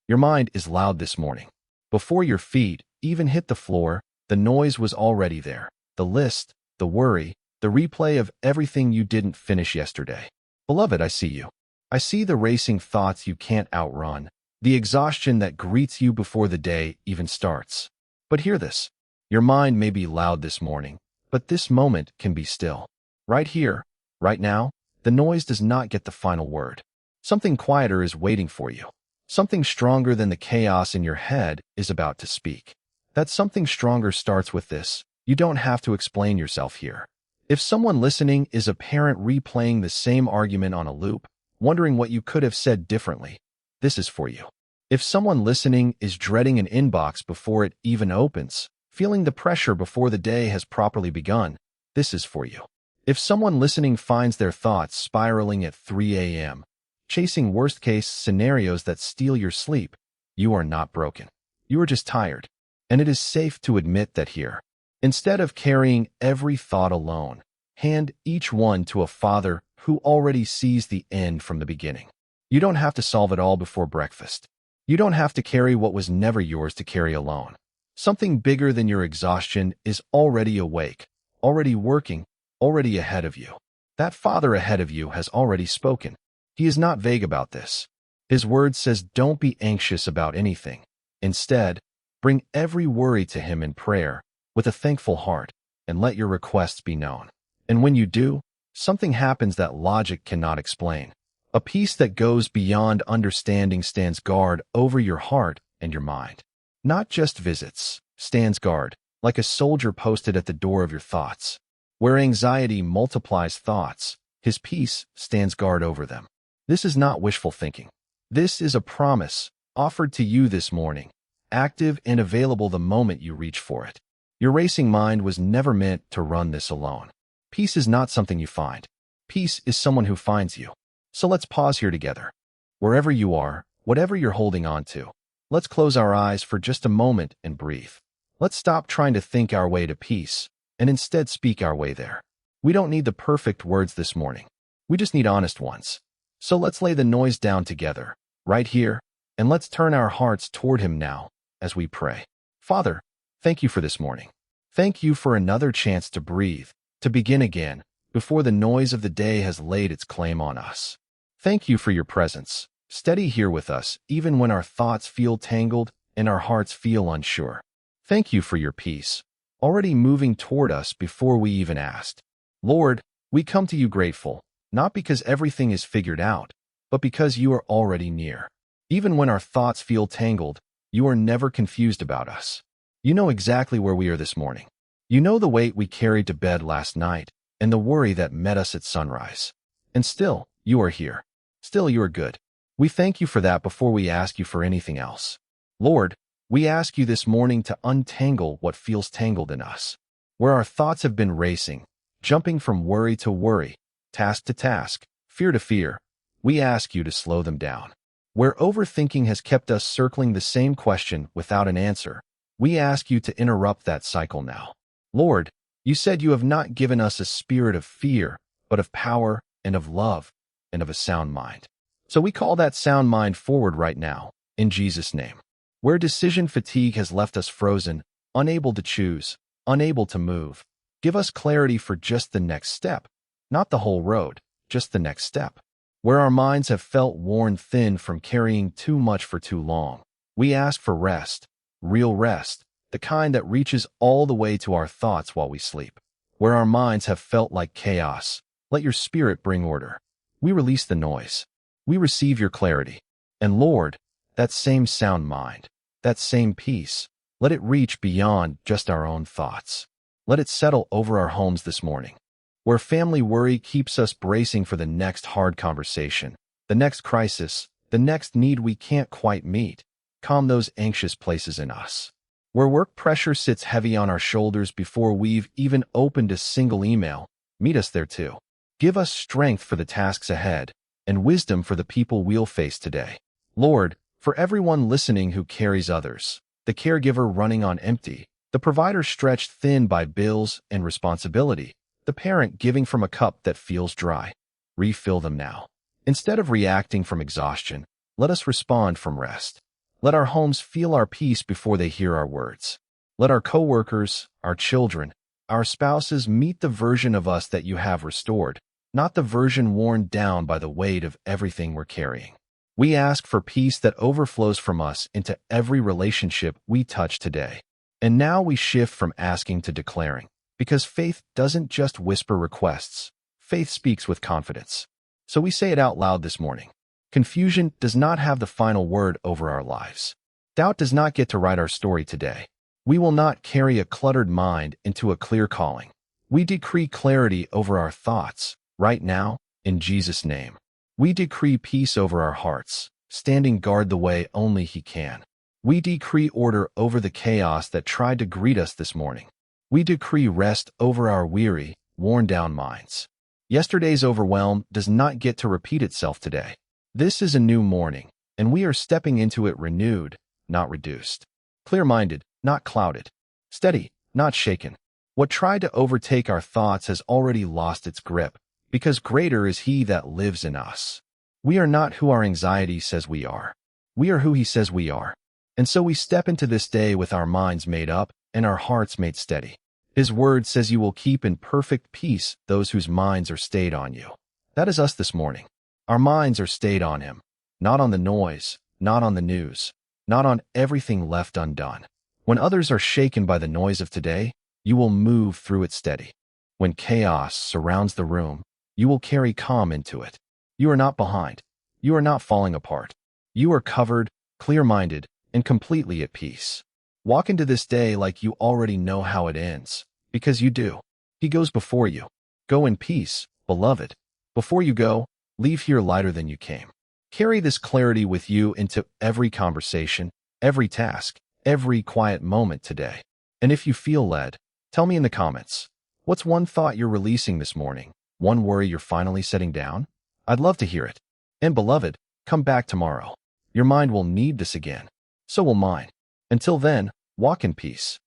Your mind is loud this morning. Before your feet even hit the floor, the noise was already there. The list, the worry, the replay of everything you didn't finish yesterday. Beloved, I see you. I see the racing thoughts you can't outrun, the exhaustion that greets you before the day even starts. But hear this. Your mind may be loud this morning, but this moment can be still. Right here, right now, the noise does not get the final word. Something quieter is waiting for you. Something stronger than the chaos in your head is about to speak. That something stronger starts with this. You don't have to explain yourself here. If someone listening is a parent replaying the same argument on a loop, wondering what you could have said differently, this is for you. If someone listening is dreading an inbox before it even opens, feeling the pressure before the day has properly begun, this is for you. If someone listening finds their thoughts spiraling at 3 a.m., chasing worst-case scenarios that steal your sleep, you are not broken. You are just tired. And it is safe to admit that here. Instead of carrying every thought alone, hand each one to a Father who already sees the end from the beginning. You don't have to solve it all before breakfast. You don't have to carry what was never yours to carry alone. Something bigger than your exhaustion is already awake, already working, already ahead of you. That Father ahead of you has already spoken. He is not vague about this. His word says, don't be anxious about anything. Instead, bring every worry to Him in prayer with a thankful heart, and let your requests be known. And when you do, something happens that logic cannot explain. A peace that goes beyond understanding stands guard over your heart and your mind. Not just visits, stands guard, like a soldier posted at the door of your thoughts. Where anxiety multiplies thoughts, His peace stands guard over them. This is not wishful thinking. This is a promise offered to you this morning, active and available the moment you reach for it. Your racing mind was never meant to run this alone. Peace is not something you find. Peace is someone who finds you. So let's pause here together. Wherever you are, whatever you're holding on to, let's close our eyes for just a moment and breathe. Let's stop trying to think our way to peace and instead speak our way there. We don't need the perfect words this morning. We just need honest ones. So let's lay the noise down together, right here, and let's turn our hearts toward Him now as we pray. Father, thank you for this morning. Thank you for another chance to breathe, to begin again, before the noise of the day has laid its claim on us. Thank you for your presence, steady here with us, even when our thoughts feel tangled and our hearts feel unsure. Thank you for your peace, already moving toward us before we even asked. Lord, we come to you grateful, not because everything is figured out, but because you are already near. Even when our thoughts feel tangled, you are never confused about us. You know exactly where we are this morning. You know the weight we carried to bed last night and the worry that met us at sunrise. And still, you are here. Still, you are good. We thank you for that before we ask you for anything else. Lord, we ask you this morning to untangle what feels tangled in us. Where our thoughts have been racing, jumping from worry to worry, task to task, fear to fear, we ask you to slow them down. Where overthinking has kept us circling the same question without an answer, we ask you to interrupt that cycle now. Lord, you said you have not given us a spirit of fear, but of power and of love and of a sound mind. So we call that sound mind forward right now, in Jesus' name. Where decision fatigue has left us frozen, unable to choose, unable to move, give us clarity for just the next step, not the whole road, just the next step. Where our minds have felt worn thin from carrying too much for too long, we ask for rest, real rest, the kind that reaches all the way to our thoughts while we sleep. Where our minds have felt like chaos, let your Spirit bring order. We release the noise. We receive your clarity. And Lord, that same sound mind, that same peace, let it reach beyond just our own thoughts. Let it settle over our homes this morning. Where family worry keeps us bracing for the next hard conversation, the next crisis, the next need we can't quite meet, calm those anxious places in us. Where work pressure sits heavy on our shoulders before we've even opened a single email, meet us there too. Give us strength for the tasks ahead and wisdom for the people we'll face today. Lord, for everyone listening who carries others, the caregiver running on empty, the provider stretched thin by bills and responsibility, the parent giving from a cup that feels dry, refill them now. Instead of reacting from exhaustion, let us respond from rest. Let our homes feel our peace before they hear our words. Let our coworkers, our children, our spouses meet the version of us that you have restored, not the version worn down by the weight of everything we're carrying. We ask for peace that overflows from us into every relationship we touch today. And now we shift from asking to declaring, because faith doesn't just whisper requests. Faith speaks with confidence. So we say it out loud this morning. Confusion does not have the final word over our lives. Doubt does not get to write our story today. We will not carry a cluttered mind into a clear calling. We decree clarity over our thoughts, right now, in Jesus' name. We decree peace over our hearts, standing guard the way only He can. We decree order over the chaos that tried to greet us this morning. We decree rest over our weary, worn-down minds. Yesterday's overwhelm does not get to repeat itself today. This is a new morning, and we are stepping into it renewed, not reduced. Clear-minded, not clouded. Steady, not shaken. What tried to overtake our thoughts has already lost its grip, because greater is He that lives in us. We are not who our anxiety says we are. We are who He says we are. And so we step into this day with our minds made up and our hearts made steady. His word says you will keep in perfect peace those whose minds are stayed on you. That is us this morning. Our minds are stayed on Him, not on the noise, not on the news, not on everything left undone. When others are shaken by the noise of today, you will move through it steady. When chaos surrounds the room, you will carry calm into it. You are not behind. You are not falling apart. You are covered, clear-minded, and completely at peace. Walk into this day like you already know how it ends, because you do. He goes before you. Go in peace, beloved. Before you go, leave here lighter than you came. Carry this clarity with you into every conversation, every task, every quiet moment today. And if you feel led, tell me in the comments, what's one thought you're releasing this morning? One worry you're finally setting down? I'd love to hear it. And beloved, come back tomorrow. Your mind will need this again. So will mine. Until then, walk in peace.